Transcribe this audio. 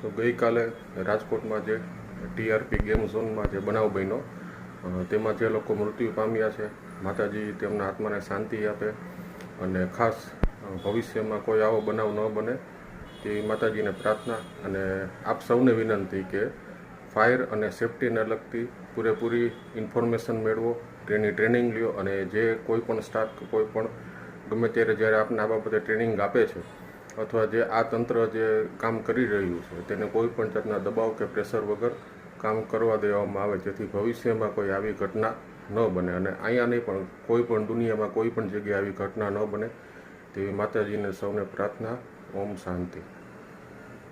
તો ગઈકાલે રાજકોટમાં જે ટીઆરપી ગેમ ઝોનમાં જે બનાવ બન્યો તેમાં જે લોકો મૃત્યુ પામ્યા છે, માતાજી તેમના આત્માને શાંતિ આપે અને ખાસ ભવિષ્યમાં કોઈ આવો બનાવ ન બને તેવી માતાજીને પ્રાર્થના. અને આપ સૌને વિનંતી કે ફાયર અને સેફટીને લગતી પૂરેપૂરી ઇન્ફોર્મેશન મેળવો, તેની ટ્રેનિંગ લ્યો, અને જે કોઈ પણ સ્ટાફ કોઈ પણ ગમે ત્યારે જ્યારે આપને આ બાબતે ટ્રેનિંગ આપે છે અથવા જે આ તંત્ર જે કામ કરી રહ્યું છે તેને કોઈ પણ જાતના દબાવ કે પ્રેશર વગર કામ કરવા દેવામાં આવે, જેથી ભવિષ્યમાં કોઈ આવી ઘટના ન બને. અને અહીંયા નહીં પણ કોઈ પણ દુનિયામાં કોઈ પણ જગ્યાએ આવી ઘટના ન બને તેવી માતાજીને સૌને પ્રાર્થના. ઓમ શાંતિ.